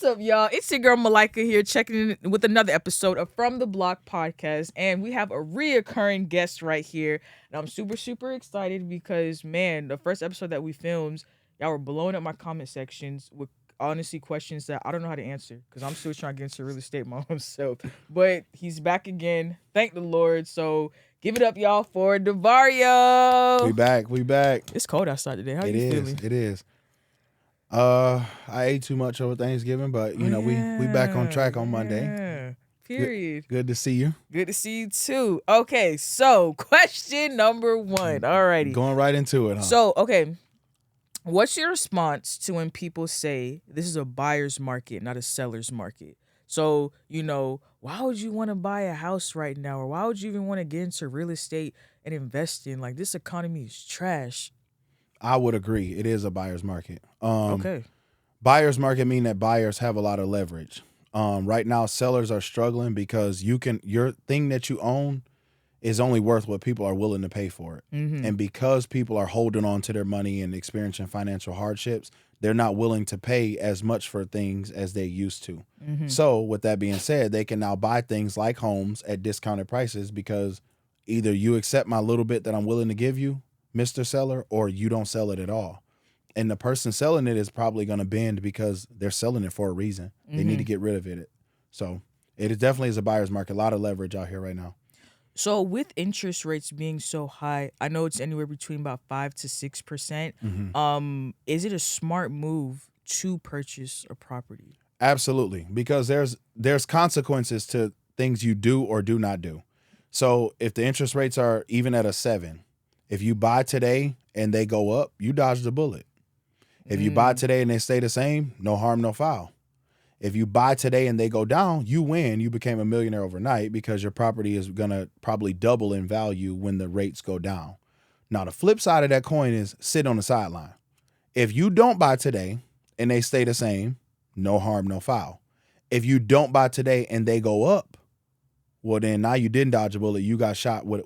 up, y'all? It's your girl Malika here, checking in with another episode of From the Block podcast, and we have a reoccurring guest right here, and I'm super, super excited because, man, the first episode that we filmed, y'all were blowing up my comment sections with honestly questions that I don't know how to answer because I'm still trying to get into real estate my own self. But he's back again. Thank the Lord. So give it up, y'all, for Devario. We back. It's cold outside today. How It you is. feeling? It is. I ate too much over Thanksgiving, but we back on track on Monday. Yeah. Period. Good to see you. Good to see you too. Okay, so question number one. Alrighty. Going right into it, huh? So, okay. What's your response to when people say this is a buyer's market, not a seller's market? So, why would you want to buy a house right now? Or why would you even want to get into real estate and invest in? Like, this economy is trash. I would agree. It is a buyer's market. Okay. Buyer's market mean that buyers have a lot of leverage. Right now, sellers are struggling because your thing that you own is only worth what people are willing to pay for it. Mm-hmm. And because people are holding on to their money and experiencing financial hardships, they're not willing to pay as much for things as they used to. Mm-hmm. So with that being said, they can now buy things like homes at discounted prices because either you accept my little bit that I'm willing to give you, Mr. Seller, or you don't sell it at all. And the person selling it is probably going to bend because they're selling it for a reason. They need to get rid of it. So it definitely is a buyer's market. A lot of leverage out here right now. So with interest rates being so high, I know it's anywhere between about 5 to 6%. Mm-hmm. Is it a smart move to purchase a property? Absolutely, because there's consequences to things you do or do not do. So if the interest rates are even at a 7, if you buy today and they go up, you dodge the bullet. If you buy today and they stay the same, no harm, no foul. If you buy today and they go down, you win. You became a millionaire overnight because your property is going to probably double in value when the rates go down. Now, the flip side of that coin is sit on the sideline. If you don't buy today and they stay the same, no harm, no foul. If you don't buy today and they go up, well, then now you didn't dodge a bullet. You got shot with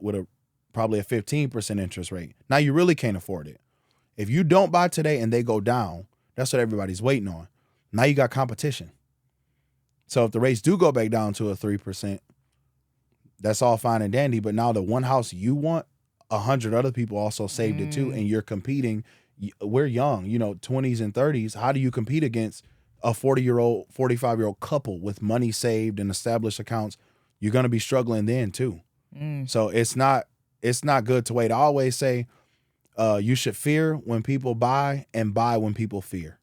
probably a 15% interest rate. Now you really can't afford it. If you don't buy today and they go down, that's what everybody's waiting on. Now you got competition. So if the rates do go back down to a 3%, that's all fine and dandy. But now the one house you want, 100 other people also saved it too, and you're competing. We're young, 20s and 30s. How do you compete against a 40-year-old, 45-year-old couple with money saved and established accounts? You're going to be struggling then too. So it's not good to wait. I always say you should fear when people buy and buy when people fear.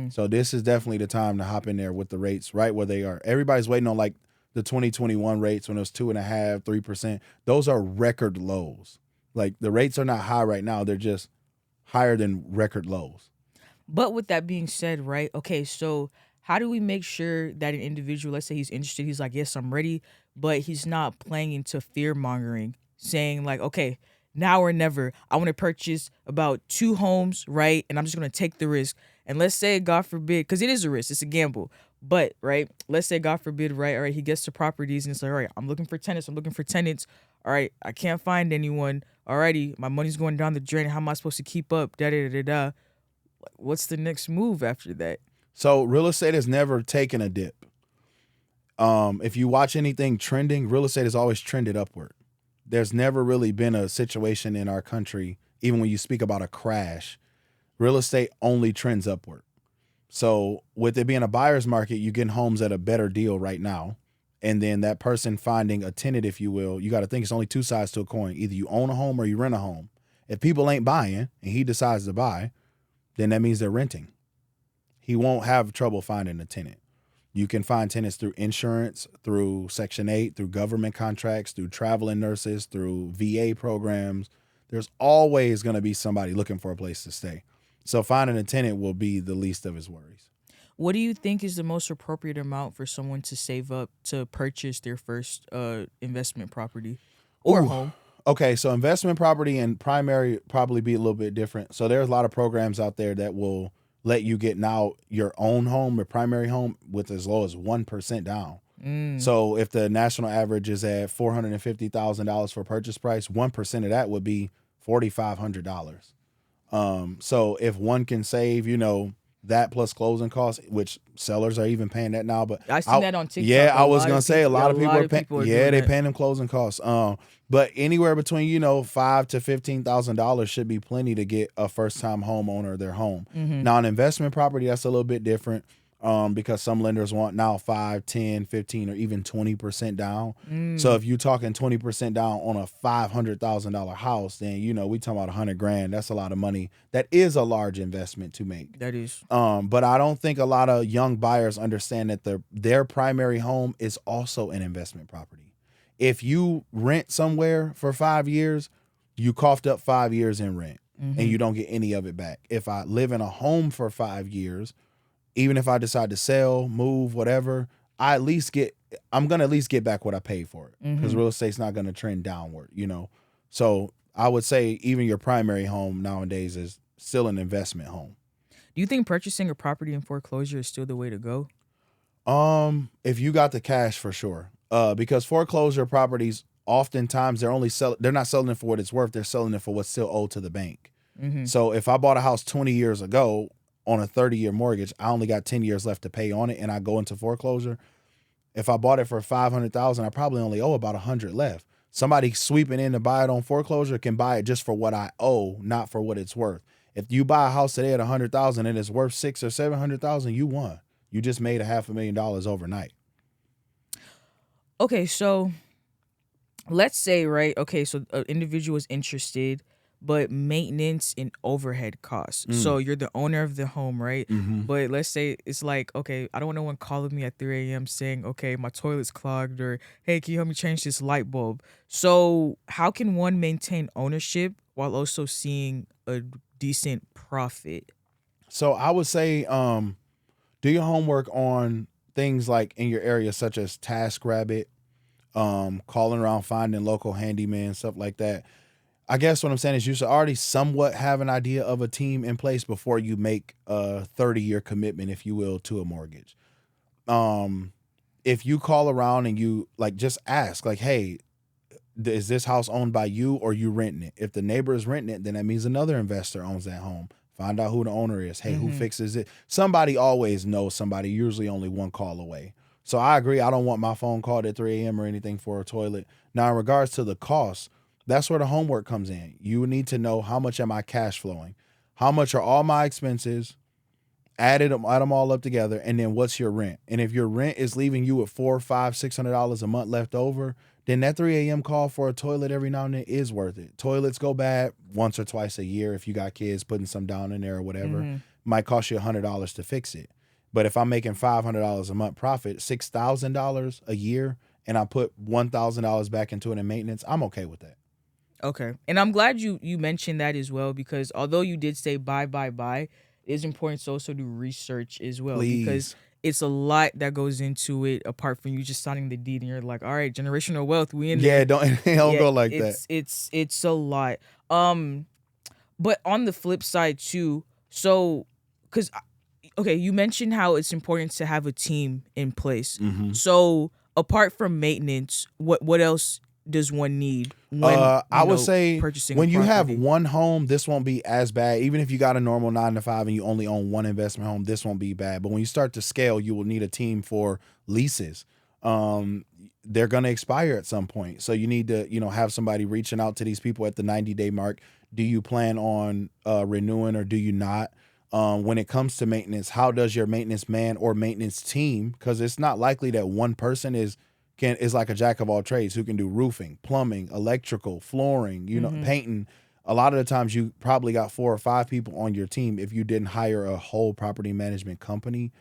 So this is definitely the time to hop in there with the rates right where they are. Everybody's waiting on like the 2021 rates when it was 2.5%, 3%. Those are record lows. Like the rates are not high right now. They're just higher than record lows. But with that being said, right? Okay, so how do we make sure that an individual, let's say he's interested, he's like, yes, I'm ready, but he's not playing into fear mongering, saying like, okay, now or never, I want to purchase about 2 homes, right? And I'm just going to take the risk. And let's say, God forbid, because it is a risk, it's a gamble. But, right, let's say, God forbid, right, all right, he gets to properties and it's like, all right, I'm looking for tenants. All right, I can't find anyone. Alrighty, my money's going down the drain. How am I supposed to keep up? Da-da-da-da-da. What's the next move after that? So real estate has never taken a dip. If you watch anything trending, real estate has always trended upward. There's never really been a situation in our country, even when you speak about a crash, real estate only trends upward. So with it being a buyer's market, you're getting homes at a better deal right now. And then that person finding a tenant, if you will, you got to think it's only 2 sides to a coin. Either you own a home or you rent a home. If people ain't buying and he decides to buy, then that means they're renting. He won't have trouble finding a tenant. You can find tenants through insurance, through Section 8, through government contracts, through traveling nurses, through VA programs. There's always going to be somebody looking for a place to stay. So finding a tenant will be the least of his worries. What do you think is the most appropriate amount for someone to save up to purchase their first investment property or home? Okay, so investment property and primary probably be a little bit different. So there's a lot of programs out there that will let you get now your own home, your primary home, with as low as 1% down. So if the national average is at $450,000 for purchase price, 1% of that would be $4,500. So if one can save, that plus closing costs, which sellers are even paying that now. But I seen that on yeah, TikTok. A I was lot gonna of say a people, yeah, lot a of people lot are of paying. people are Yeah, doing they that. paying them closing costs. But anywhere between $5,000 to $15,000 should be plenty to get a first time homeowner their home. Mm-hmm. Now, an investment property, that's a little bit different. Because some lenders want now 5, 10, 15, or even 20% down. So if you're talking 20% down on a $500,000 house, then we talking about $100,000. That's a lot of money. That is a large investment to make. That is. But I don't think a lot of young buyers understand that their primary home is also an investment property. If you rent somewhere for 5 years, you coughed up 5 years in rent and Mm-hmm. you don't get any of it back. If I live in a home for 5 years, even if I decide to sell, move, whatever, I'm gonna at least get back what I paid for it, because Mm-hmm. real estate's not gonna trend downward. So I would say even your primary home nowadays is still an investment home. Do you think purchasing a property in foreclosure is still the way to go? If you got the cash, for sure. Because foreclosure properties oftentimes they're not selling it for what it's worth. They're selling it for what's still owed to the bank. Mm-hmm. So if I bought a house 20 years ago on a 30-year mortgage, I only got 10 years left to pay on it, and I go into foreclosure. If I bought it for 500,000, I probably only owe about 100 left. Somebody sweeping in to buy it on foreclosure can buy it just for what I owe, not for what it's worth. If you buy a house today at 100,000 and it's worth 600,000 or 700,000, you won. You just made $500,000 overnight. Okay, so let's say, right? Okay, so an individual is interested, but maintenance and overhead costs. So you're the owner of the home, right? Mm-hmm. But let's say it's like, okay, I don't want no one calling me at 3 a.m. saying, okay, my toilet's clogged, or hey, can you help me change this light bulb? So how can one maintain ownership while also seeing a decent profit? So I would say, do your homework on things like in your area, such as TaskRabbit, calling around, finding local handyman, stuff like that. I guess what I'm saying is you should already somewhat have an idea of a team in place before you make a 30-year commitment, if you will, to a mortgage. If you call around and you just ask, hey, is this house owned by you or you renting it? If the neighbor is renting it, then that means another investor owns that home. Find out who the owner is. Hey, who fixes it? Somebody always knows somebody, usually only one call away. So I agree. I don't want my phone called at 3 a.m. or anything for a toilet. Now, in regards to the cost, that's where the homework comes in. You need to know, how much am I cash flowing? How much are all my expenses? Add them all up together, and then what's your rent? And if your rent is leaving you with $400, $500, $600 a month left over, then that 3 a.m. call for a toilet every now and then is worth it. Toilets go bad once or twice a year. If you got kids, putting some down in there or whatever, might cost you $100 to fix it. But if I'm making $500 a month profit, $6,000 a year, and I put $1,000 back into it in maintenance, I'm okay with that. Okay. And I'm glad you mentioned that as well, because although you did say buy, it is important to also do research as well, because Please. it's a lot that goes into it apart from you just signing the deed and you're like, all right, generational wealth, we in Yeah, there. don't Yeah, go like that. it's a lot. Um but on the flip side too, so cuz okay, you mentioned how it's important to have a team in place. Mm-hmm. So apart from maintenance, what else does one need when I would say purchasing a when you have property? one home, this won't be as bad. Even if you got a normal 9 to 5 and you only own one investment home, this won't be bad. But when you start to scale, you will need a team for leases. They're going to expire at some point. So you need to, have somebody reaching out to these people at the 90-day mark. Do you plan on renewing, or do you not? When it comes to maintenance, how does your maintenance man or maintenance team, because it's not likely that one person is like a jack of all trades who can do roofing, plumbing, electrical, flooring, painting. A lot of the times you probably got 4 or 5 people on your team if you didn't hire a whole property management company.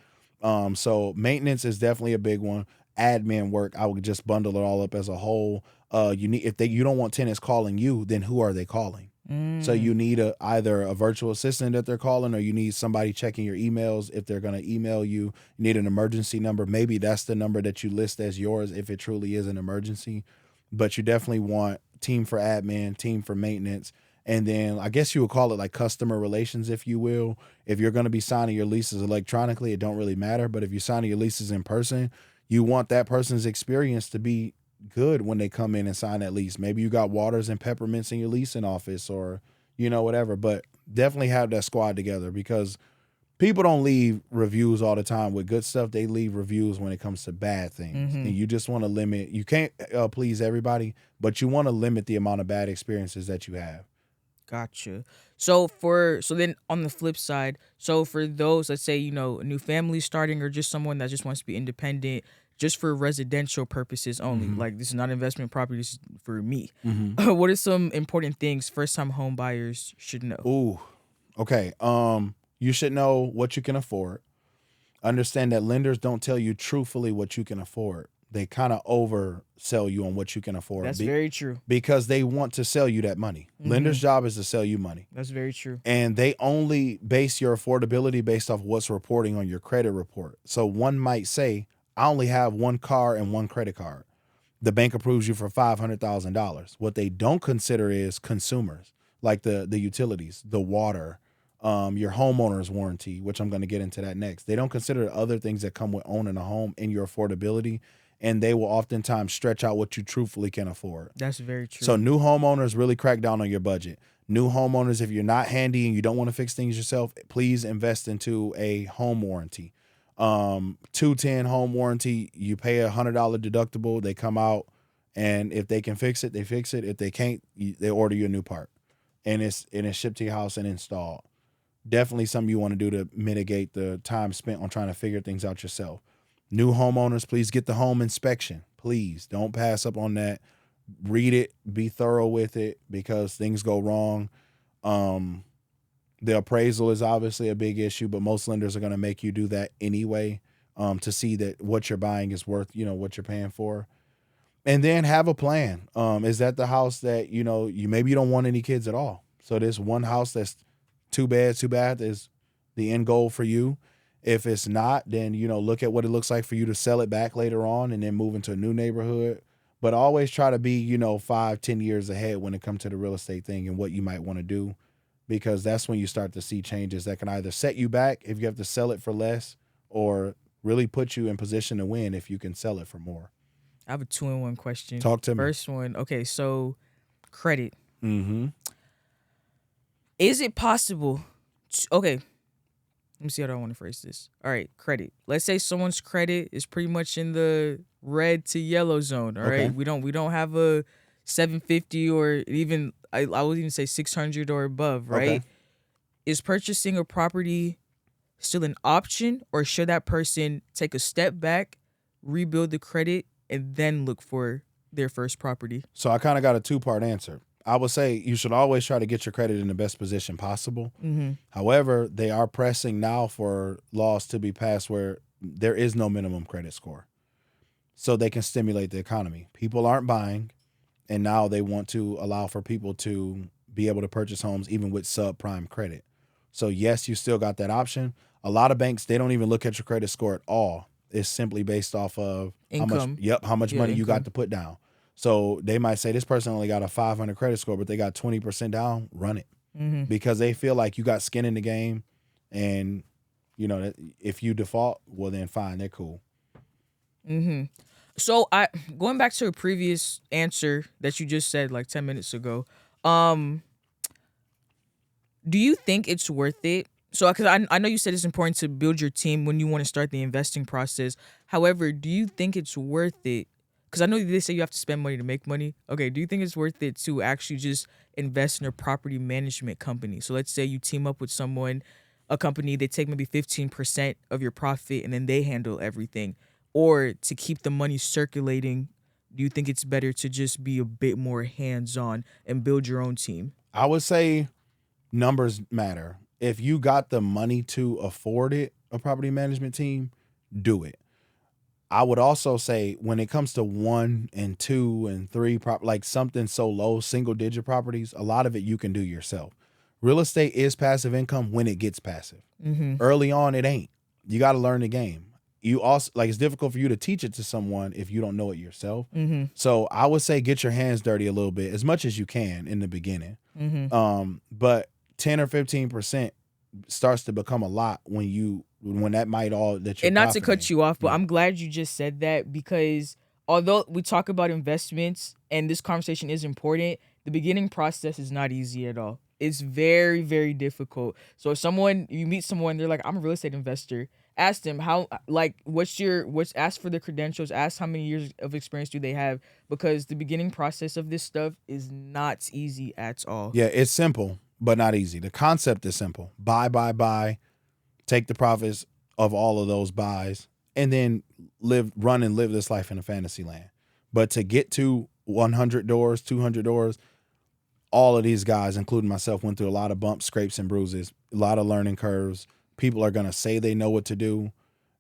So maintenance is definitely a big one. Admin work, I would just bundle it all up as a whole. You don't want tenants calling you, then who are they calling? So you need either a virtual assistant that they're calling, or you need somebody checking your emails if they're going to email you. You need an emergency number. Maybe that's the number that you list as yours if it truly is an emergency. But you definitely want team for admin, team for maintenance, and then I guess you would call it like customer relations, if you will. If you're going to be signing your leases electronically, it don't really matter. But if you're signing your leases in person, you want that person's experience to be good when they come in and sign that lease. Maybe you got waters and peppermints in your leasing office, or whatever. But definitely have that squad together, because people don't leave reviews all the time with good stuff. They leave reviews when it comes to bad things. And you just want to limit, you can't please everybody, but you want to limit the amount of bad experiences that you have. Gotcha. So then on the flip side, so for those, let's say, a new family starting or just someone that just wants to be independent, just for residential purposes only, like this is not investment property, this is for me. What are some important things first time home buyers should know? Ooh, okay. You should know what you can afford. Understand that lenders don't tell you truthfully what you can afford. They kind of oversell you on what you can afford. That's very true. Because they want to sell you that money. Lender's job is to sell you money. That's very true. And they only base your affordability based off what's reporting on your credit report. So one might say, I only have one car and one credit card. The bank approves you for $500,000. What they don't consider is consumers, like the utilities, the water, your homeowner's warranty, which I'm going to get into that next. They don't consider other things that come with owning a home in your affordability, and they will oftentimes stretch out what you truthfully can afford. That's very true. So new homeowners really crack down on your budget. New homeowners, if you're not handy and you don't want to fix things yourself, please invest into a home warranty. 210 home warranty, you pay $100 deductible. They come out, and if they can fix it, they fix it. If they can't, they order you a new part, and it's shipped to your house and installed. Definitely something you want to do to mitigate the time spent on trying to figure things out yourself. New homeowners, please get the home inspection. Please don't pass up on that. Read it, be thorough with it, because things go wrong. The appraisal is obviously a big issue, but most lenders are going to make you do that anyway, to see that what you're buying is worth, what you're paying for. And then have a plan. Is that the house that, you maybe you don't want any kids at all. So this one house that's 2 beds, 2 baths is the end goal for you. If it's not, then, look at what it looks like for you to sell it back later on and then move into a new neighborhood. But always try to be, 5-10 years ahead when it comes to the real estate thing and what you might want to do, because that's when you start to see changes that can either set you back if you have to sell it for less, or really put you in position to win if you can sell it for more. I have a 2-in-1 question. Talk to me. First one, okay, so credit. Mm-hmm. Is it possible? Okay, let me see how I want to phrase this. All right, credit. Let's say someone's credit is pretty much in the red to yellow zone. All right, we don't have a 750 or even I would even say 600 or above. Right? Okay. Is purchasing a property still an option, or should that person take a step back, rebuild the credit, and then look for their first property? So I kind of got a 2-part answer. I would say you should always try to get your credit in the best position possible. However, they are pressing now for laws to be passed where there is no minimum credit score, so they can stimulate the economy. People aren't buying, and now they want to allow for people to be able to purchase homes even with subprime credit. So yes, you still got that option. A lot of banks, they don't even look at your credit score at all. It's simply based off of Income. how much money you got to put down. So they might say this person only got a 500 credit score, but they got 20% down, run it. Because they feel like you got skin in the game, and if you default, well then fine, they're cool. So going back to a previous answer that you just said like 10 minutes ago, do you think it's worth it? So because I know you said it's important to build your team when you want to start the investing process. However, do you think it's worth it? Because I know they say you have to spend money to make money. Okay, do you think it's worth it to actually just invest in a property management company? So let's say you team up with someone, a company, they take maybe 15% of your profit and then they handle everything. Or to keep the money circulating, do you think it's better to just be a bit more hands-on and build your own team? I would say numbers matter. If you got the money to afford it, a property management team, do it. I would also say when it comes to 1 and 2 and 3, like something so low, single digit properties, a lot of it you can do yourself. Real estate is passive income when it gets passive. Early on, it ain't. You got to learn the game. You also, like, it's difficult for you to teach it to someone if you don't know it yourself. So I would say get your hands dirty a little bit, as much as you can in the beginning. But 10 or 15% starts to become a lot when that might all that you're. And not to cut you off, but I'm glad you just said that, because although we talk about investments and this conversation is important, the beginning process is not easy at all. It's very, very difficult. So if someone you meet someone, they're like, I'm a real estate investor. Ask them how, like, ask for the credentials, ask how many years of experience do they have, because the beginning process of this stuff is not easy at all. Yeah, it's simple, but not easy. The concept is simple. Buy, take the profits of all of those buys, and then run and live this life in a fantasy land. But to get to 100 doors, 200 doors, all of these guys, including myself, went through a lot of bumps, scrapes, and bruises, a lot of learning curves. People are going to say they know what to do.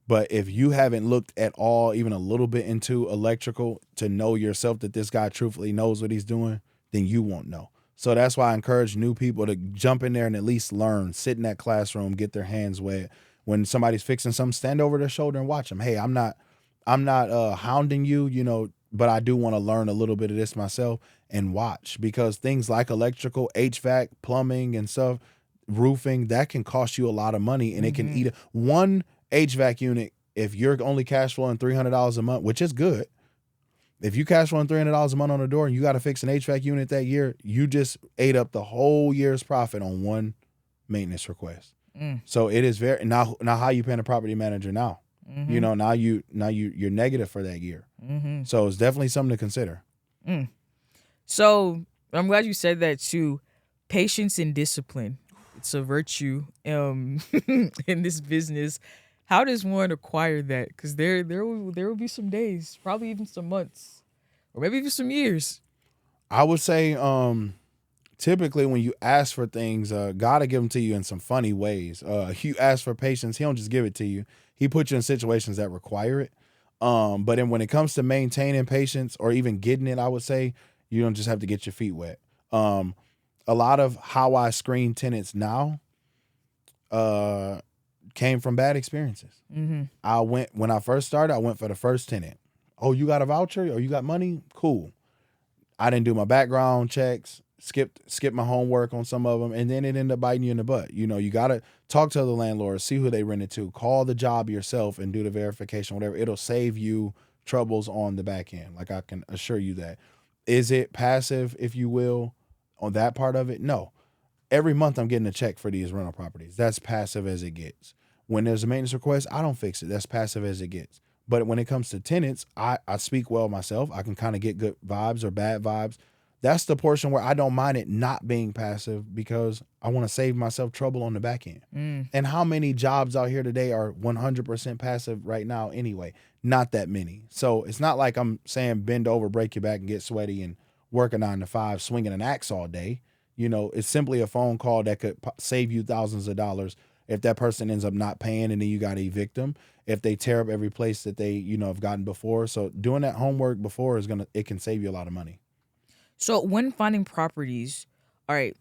But if you haven't looked at all, even a little bit into electrical to know yourself that this guy truthfully knows what he's doing, then you won't know. So that's why I encourage new people to jump in there and at least learn, sit in that classroom, get their hands wet. When somebody's fixing something, stand over their shoulder and watch them. Hey, I'm not hounding you, but I do want to learn a little bit of this myself and watch, because things like electrical, HVAC, plumbing and stuff, roofing, that can cost you a lot of money, and it can eat one HVAC unit. If you're only cash flowing $300 a month, which is good, if you cash flowing $300 a month on the door and you got to fix an HVAC unit that year, you just ate up the whole year's profit on one maintenance request. So it is very now how you paying a property manager now? Now you're negative for that year. So it's definitely something to consider. So I'm glad you said that too. Patience and discipline. It's a virtue in this business. How does one acquire that? Because there will be some days, probably even some months, or maybe even some years. I would say typically when you ask for things, God will give them to you in some funny ways. If you ask for patience, he don't just give it to you. He puts you in situations that require it. But then when it comes to maintaining patience or even getting it, I would say you don't just have to get your feet wet. A lot of how I screen tenants now came from bad experiences. When I first started, I went for the first tenant. Oh, you got a voucher or you got money? Cool. I didn't do my background checks, skipped my homework on some of them, and then it ended up biting you in the butt. You got to talk to the landlord, see who they rented to, call the job yourself and do the verification, whatever. It'll save you troubles on the back end. Like, I can assure you that. Is it passive, if you will, on that part of it? No. Every month I'm getting a check for these rental properties. That's passive as it gets. When there's a maintenance request, I don't fix it. That's passive as it gets. But when it comes to tenants, I speak well myself. I can kind of get good vibes or bad vibes. That's the portion where I don't mind it not being passive, because I want to save myself trouble on the back end. And how many jobs out here today are 100% passive right now anyway? Not that many. So it's not like I'm saying bend over, break your back, and get sweaty and work a 9 to 5, swinging an axe all day. It's simply a phone call that could save you thousands of dollars if that person ends up not paying, and then you got to evict them. If they tear up every place that they, have gotten before. So doing that homework before it can save you a lot of money. So when finding properties, all right,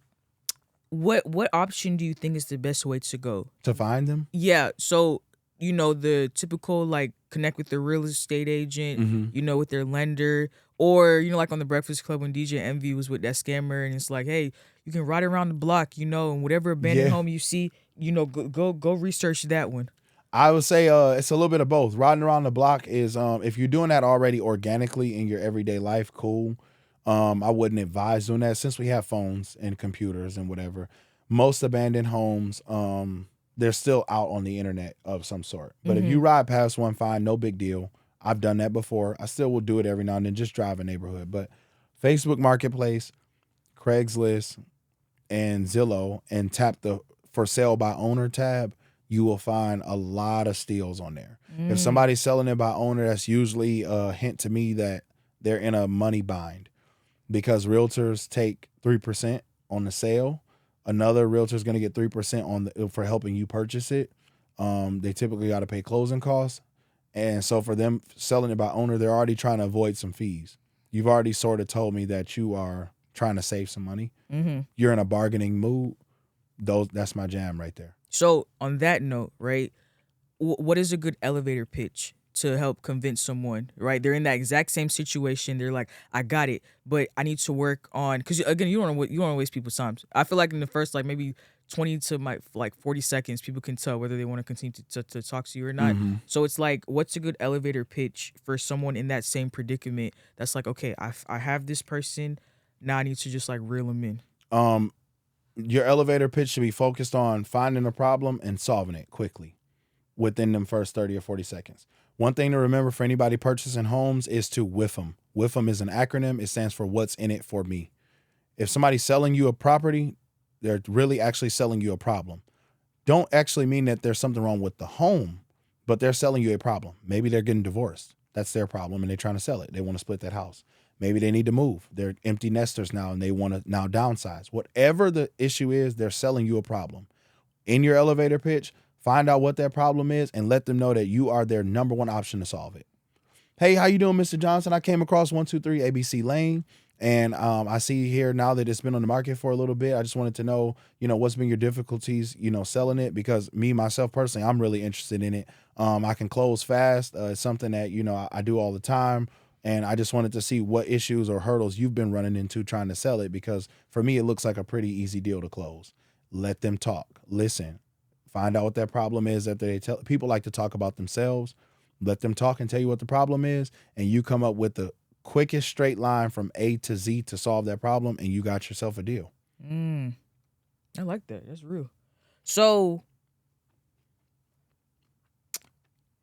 what option do you think is the best way to go? To find them? Yeah. So, the typical, like, connect with the real estate agent, with their lender, or, like on the Breakfast Club when DJ Envy was with that scammer, and it's like, hey, you can ride around the block, and whatever abandoned home you see, go research that one. I would say it's a little bit of both. Riding around the block is if you're doing that already organically in your everyday life, cool. I wouldn't advise doing that, since we have phones and computers and whatever. Most abandoned homes, they're still out on the internet of some sort. But if you ride past one, fine, no big deal. I've done that before. I still will do it every now and then, just drive a neighborhood. But Facebook Marketplace, Craigslist, and Zillow, and tap the for sale by owner tab, you will find a lot of steals on there. If somebody's selling it by owner, that's usually a hint to me that they're in a money bind, because realtors take 3% on the sale. Another realtor's going to get 3% for helping you purchase it. They typically got to pay closing costs. And so for them selling it by owner, they're already trying to avoid some fees. You've already sort of told me that you are trying to save some money. You're in a bargaining mood. That's my jam right there. So on that note, right, what is a good elevator pitch to help convince someone, right? They're in that exact same situation. They're like, I got it, but I need to work on, because again, you don't want to waste people's time. I feel like in the first, like, maybe 20 to 40 seconds, people can tell whether they want to continue to talk to you or not. So it's like, what's a good elevator pitch for someone in that same predicament that's like, okay, I have this person, now I need to just like reel them in. Your elevator pitch should be focused on finding a problem and solving it quickly within them first 30 or 40 seconds. One thing to remember for anybody purchasing homes is to WIFM. WIFM is an acronym. It stands for what's in it for me. If somebody's selling you a property, they're really actually selling you a problem. Don't actually mean that there's something wrong with the home, but they're selling you a problem. Maybe they're getting divorced. That's their problem, and they're trying to sell it. They want to split that house. Maybe they need to move. They're empty nesters now, and they want to now downsize. Whatever the issue is, they're selling you a problem. In your elevator pitch, find out what that problem is and let them know that you are their number one option to solve it. Hey, how you doing, Mr. Johnson? I came across 123 ABC Lane, and I see here now that it's been on the market for a little bit. I just wanted to know, what's been your difficulties, selling it, because me, myself, personally, I'm really interested in it. I can close fast. It's something that, I do all the time. And I just wanted to see what issues or hurdles you've been running into trying to sell it, because for me, it looks like a pretty easy deal to close. Let them talk. Listen. Find out what that problem is that they tell. People like to talk about themselves. Let them talk and tell you what the problem is, and you come up with the quickest straight line from A to Z to solve that problem, and you got yourself a deal. I like that. That's real. So,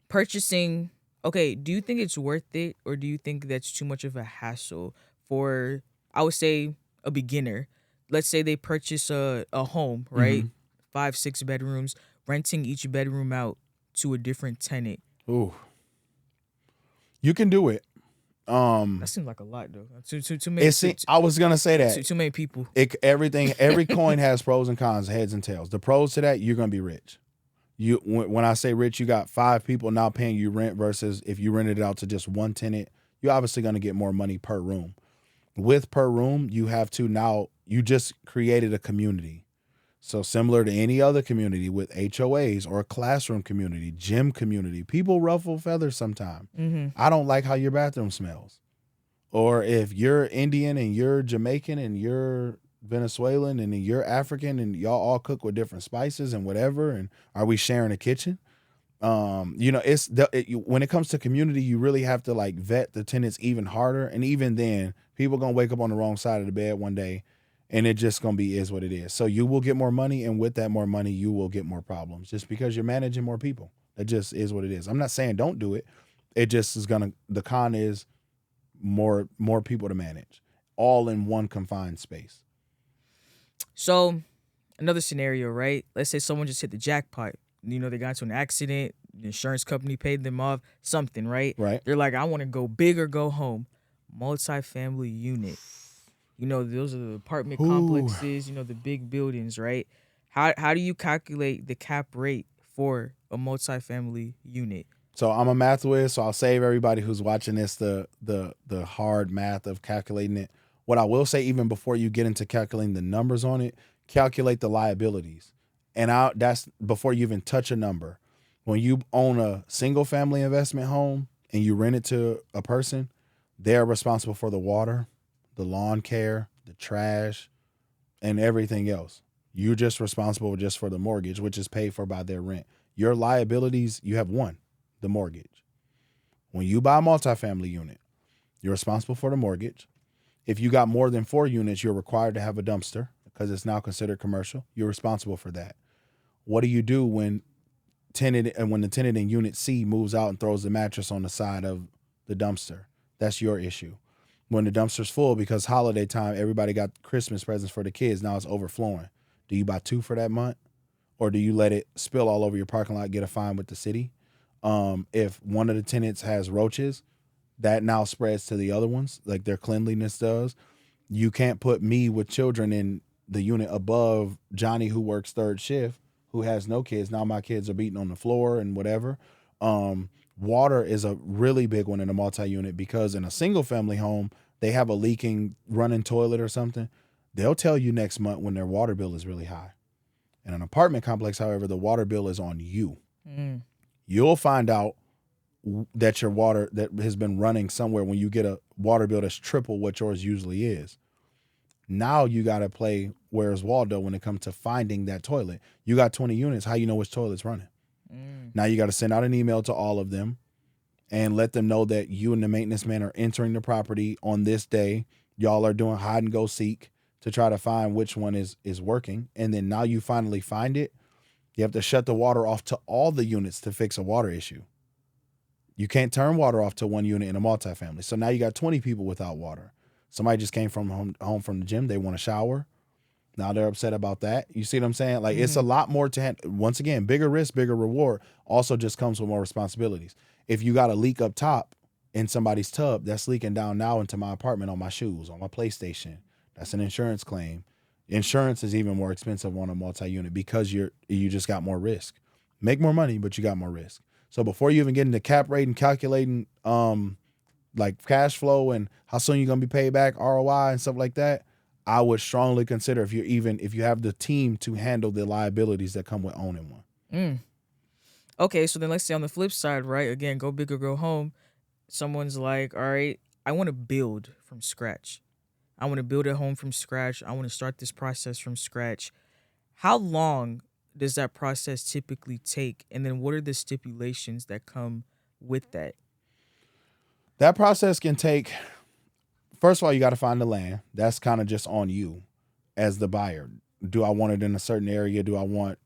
purchasing, okay, do you think it's worth it, or do you think that's too much of a hassle for, I would say, a beginner? Let's say they purchase a home, right? 5-6 bedrooms, renting each bedroom out to a different tenant. Ooh. You can do it. That seems like a lot, though. Too many. I was gonna say that Too many people. Every coin has pros and cons, heads and tails. The pros to that, you're gonna be rich. When I say rich, you got 5 people now paying you rent versus if you rented it out to just one tenant, you're obviously gonna get more money per room. With per room, you just created a community. So similar to any other community with HOAs or a classroom community, gym community, people ruffle feathers sometimes. I don't like how your bathroom smells. Or if you're Indian and you're Jamaican and you're Venezuelan and you're African and y'all all cook with different spices and whatever, and are we sharing a kitchen? When it comes to community, you really have to like vet the tenants even harder. And even then, people going to wake up on the wrong side of the bed one day, and it just going to be is what it is. So you will get more money, and with that more money, you will get more problems just because you're managing more people. That just is what it is. I'm not saying don't do it. It just is the con is more people to manage, all in one confined space. So another scenario, right? Let's say someone just hit the jackpot. They got into an accident, the insurance company paid them off, something, right? Right. They're like, I want to go big or go home. Multi-family unit. Those are the apartment complexes, the big buildings, right? How do you calculate the cap rate for a multi-family unit? So I'm a math whiz, so I'll save everybody who's watching this the hard math of calculating it. What I will say, even before you get into calculating the numbers on it, calculate the liabilities. And that's before you even touch a number. When you own a single family investment home and you rent it to a person, they're responsible for the water, the lawn care, the trash, and everything else. You're just responsible just for the mortgage, which is paid for by their rent. Your liabilities, you have one, the mortgage. When you buy a multifamily unit, you're responsible for the mortgage. If you got more than 4 units, you're required to have a dumpster because it's now considered commercial. You're responsible for that. What do you do when the tenant in unit C moves out and throws the mattress on the side of the dumpster? That's your issue. When the dumpster's full because holiday time, everybody got Christmas presents for the kids. Now it's overflowing. Do you buy 2 for that month? Or do you let it spill all over your parking lot, get a fine with the city? If one of the tenants has roaches, that now spreads to the other ones, like their cleanliness does. You can't put me with children in the unit above Johnny, who works 3rd shift, who has no kids. Now my kids are beating on the floor and whatever. Water is a really big one in a multi-unit, because in a single family home, they have a leaking running toilet or something. They'll tell you next month when their water bill is really high. In an apartment complex, however, the water bill is on you. You'll find out that your water that has been running somewhere when you get a water bill that's triple what yours usually is. Now you got to play Where's Waldo when it comes to finding that toilet. You got 20 units. How you know which toilet's running? Now you got to send out an email to all of them and let them know that you and the maintenance man are entering the property on this day. Y'all are doing hide and go seek. to try to find which one is working. And then now you finally find it, you have to shut the water off to all the units to fix a water issue. You can't turn water off to one unit in a multifamily. So now you got 20 people without water. Somebody just came from home from the gym. They want a shower. Now they're upset about that. You see what I'm saying? Like, it's a lot more to handle. Once again, bigger risk, bigger reward. Also just comes with more responsibilities. If you got a leak up top in somebody's tub, that's leaking down now into my apartment, on my shoes, on my PlayStation. That's an insurance claim. Insurance is even more expensive on a multi-unit because you just got more risk. Make more money, but you got more risk. So before you even get into cap rate and calculating like cash flow and how soon you're gonna be paid back, ROI and stuff like that, I would strongly consider if you have the team to handle the liabilities that come with owning one. Mm. Okay, so then let's say on the flip side, right? Again, go big or go home. Someone's like, all right, I want to build from scratch. I want to build a home from scratch. I want to start this process from scratch. How long does that process typically take? And then what are the stipulations that come with that? That process can take, first of all, you got to find the land. That's kind of just on you as the buyer. Do I want it in a certain area? Do I want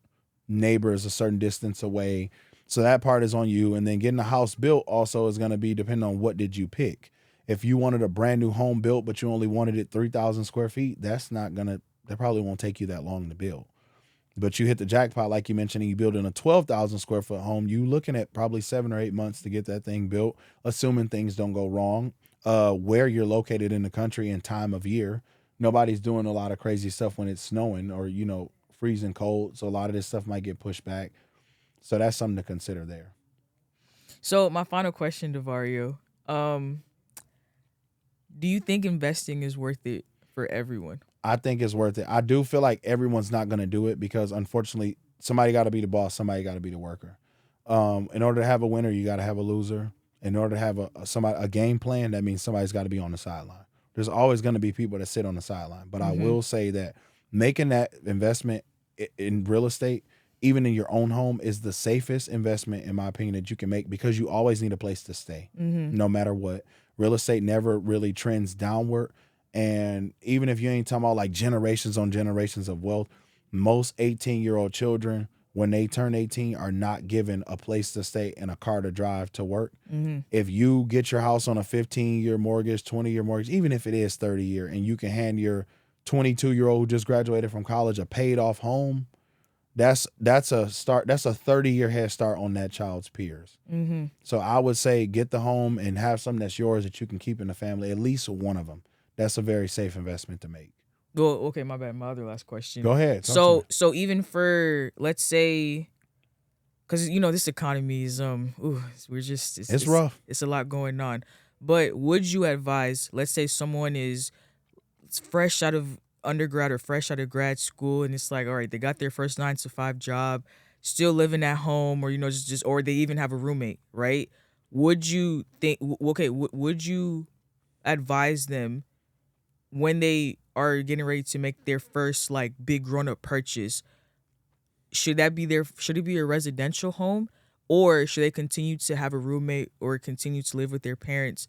neighbors a certain distance away? So that part is on you. And then getting a house built also is going to be depending on what did you pick. If you wanted a brand new home built, but you only wanted it 3,000 square feet, that probably won't take you that long to build. But you hit the jackpot, like you mentioned, and you build in a 12,000 square foot home, you looking at probably 7 or 8 months to get that thing built, assuming things don't go wrong. Where you're located in the country and time of year, nobody's doing a lot of crazy stuff when it's snowing or, freezing cold. So a lot of this stuff might get pushed back. So that's something to consider there. So my final question, Devario, um, do you think investing is worth it for everyone? I think it's worth it. I do feel like everyone's not going to do it because, unfortunately, somebody got to be the boss. Somebody got to be the worker. In order to have a winner, you got to have a loser. In order to have a game plan, that means somebody's got to be on the sideline. There's always going to be people that sit on the sideline. But I will say that making that investment in real estate, even in your own home, is the safest investment, in my opinion, that you can make because you always need a place to stay, no matter what. Real estate never really trends downward. And even if you ain't talking about like generations on generations of wealth, most 18-year-old children, when they turn 18, are not given a place to stay and a car to drive to work. If you get your house on a 15-year mortgage, 20-year mortgage, even if it is 30-year, and you can hand your 22-year-old who just graduated from college a paid off home, that's a start. That's a 30-year head start on that child's peers. So I would say get the home and have something that's yours that you can keep in the family, at least one of them. That's a very safe investment to make. Well, okay, my bad. My other last question. Go ahead. So even for, let's say, because this economy is we're just It's rough. It's a lot going on. But would you advise, let's say someone is fresh out of undergrad or fresh out of grad school, and it's like, all right, they got their first 9 to 5 job, still living at home, or just or they even have a roommate, right? Would you think? Okay, would you advise them when they are getting ready to make their first like big grown up purchase? Should it be a residential home, or should they continue to have a roommate or continue to live with their parents?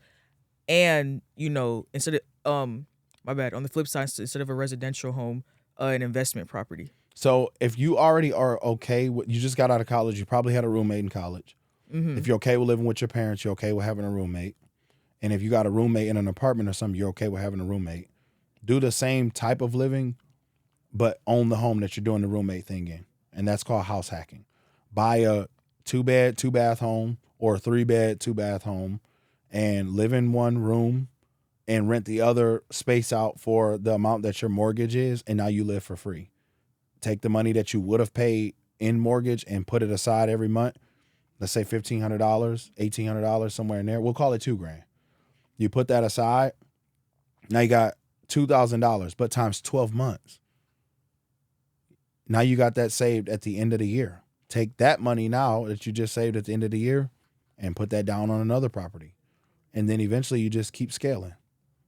And instead of my bad, on the flip side, instead of a residential home, an investment property. So if you already are okay with, you just got out of college, you probably had a roommate in college. If you're okay with living with your parents, you're okay with having a roommate. And if you got a roommate in an apartment or something, you're okay with having a roommate. Do the same type of living, but own the home that you're doing the roommate thing in. And that's called house hacking. Buy a 2-bed, 2-bath home or a 3-bed, 2-bath home and live in one room and rent the other space out for the amount that your mortgage is. And now you live for free. Take the money that you would have paid in mortgage and put it aside every month. Let's say $1,500, $1,800, somewhere in there. We'll call it $2,000. You put that aside. Now you got $2,000, but times 12 months. Now you got that saved at the end of the year. Take that money now that you just saved at the end of the year and put that down on another property. And then eventually you just keep scaling.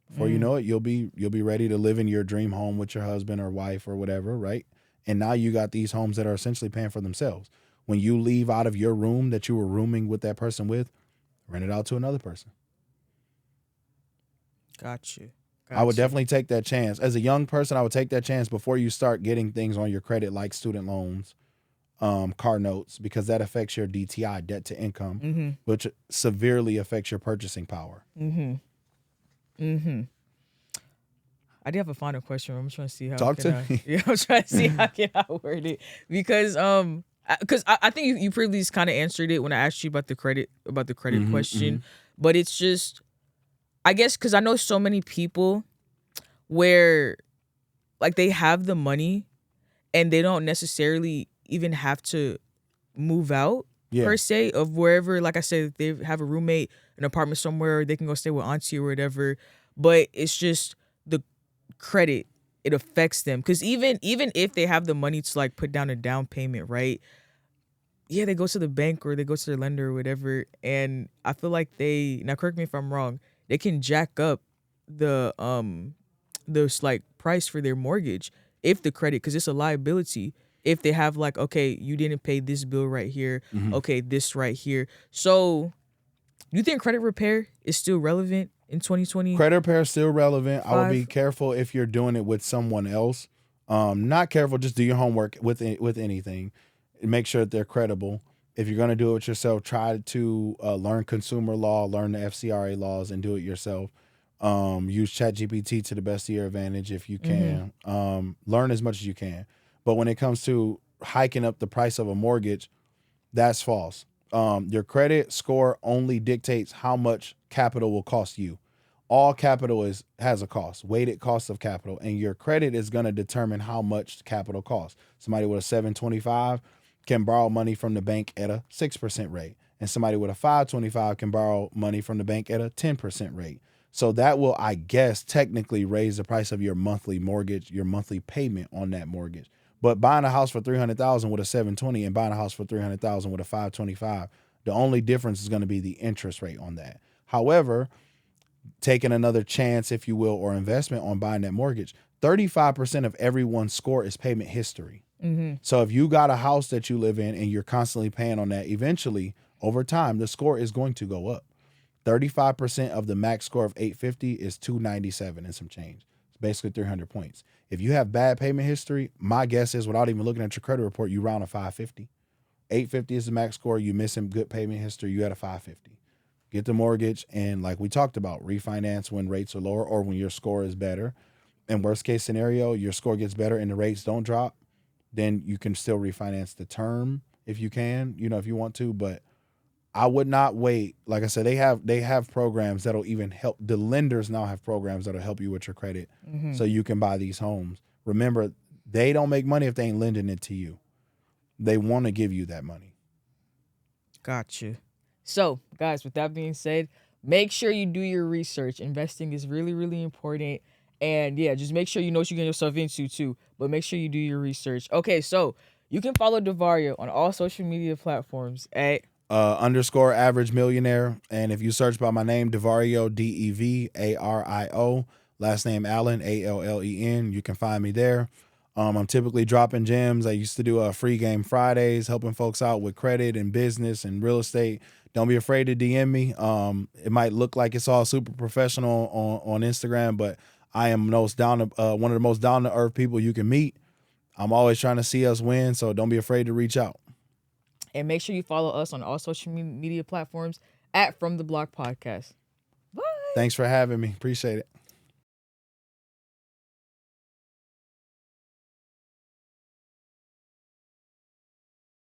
Before you know it, you'll be ready to live in your dream home with your husband or wife or whatever, right? And now you got these homes that are essentially paying for themselves. When you leave out of your room that you were rooming with that person with, rent it out to another person. Got you. I would Gotcha. definitely take that chance. As a young person, I would take that chance before you start getting things on your credit like student loans, car notes, because that affects your DTI, debt to income, Mm-hmm. which severely affects your purchasing power. Mm-hmm. Mm-hmm. I do have a final question. I'm trying to see how Talk can to I. me. Yeah, I'm trying to see how can I word it because I think you previously kind of answered it when I asked you about the credit Hmm. question, but it's just I guess because I know so many people where like they have the money and they don't necessarily even have to move out Yeah. per se of wherever. Like I said, they have a roommate, an apartment somewhere, they can go stay with auntie or whatever. But it's just the credit, it affects them because even if they have the money to like put down a down payment, right? Yeah, they go to the bank or they go to their lender or whatever, and I feel like they now correct me if I'm wrong. They can jack up the like price for their mortgage if the credit because it's a liability if they have like okay you didn't pay this bill right here, Hmm. okay this right here. So you think credit repair is still relevant in 2025? Credit repair is still relevant. I would be careful if you're doing it with someone else. Not careful. Just do your homework with anything. And make sure that they're credible. If you're going to do it with yourself, try to learn consumer law, learn the FCRA laws, and do it yourself. Use ChatGPT to the best of your advantage if you Mm-hmm. can. Learn as much as you can. But when it comes to hiking up the price of a mortgage, that's false. Your credit score only dictates how much capital will cost you. All capital has a cost, weighted cost of capital, and your credit is going to determine how much capital costs. Somebody with a 725 can borrow money from the bank at a 6% rate, and somebody with a 525 can borrow money from the bank at a 10% rate. So that will, I guess, technically raise the price of your monthly mortgage, your monthly payment on that mortgage. But buying a house for 300,000 with a 720 and buying a house for 300,000 with a 525, the only difference is going to be the interest rate on that. However, taking another chance, if you will, or investment on buying that mortgage, 35% of everyone's score is payment history. Mm-hmm. So if you got a house that you live in and you're constantly paying on that, eventually over time, the score is going to go up. 35% of the max score of 850 is 297 and some change. It's basically 300 points. If you have bad payment history, my guess is without even looking at your credit report, you round a 550. 850 is the max score. You missing good payment history, you at a 550. Get the mortgage and like we talked about, refinance when rates are lower or when your score is better. In worst case scenario, your score gets better and the rates don't drop, then you can still refinance the term if you can, if you want to, but I would not wait. Like I said, they have programs that'll even help. The lenders now have programs that'll help you with your credit, Mm-hmm. so you can buy these homes. Remember, they don't make money if they ain't lending it to you. They want to give you that money. Gotcha. So, guys, with that being said, make sure you do your research. Investing is really, really important. And yeah, just make sure you know what you're getting yourself into too. But make sure you do your research. Okay, so you can follow Devario on all social media platforms at Underscore average millionaire, and if you search by my name, Devario, Devario, last name Allen, Allen, you can find me there. I'm typically dropping gems. I used to do free game Fridays, helping folks out with credit and business and real estate. Don't be afraid to DM me. It might look like it's all super professional on Instagram, but I am one of the most down to earth people you can meet. I'm always trying to see us win, so don't be afraid to reach out. and make sure you follow us on all social media platforms at From the Block Podcast. Bye. Thanks for having me. Appreciate it.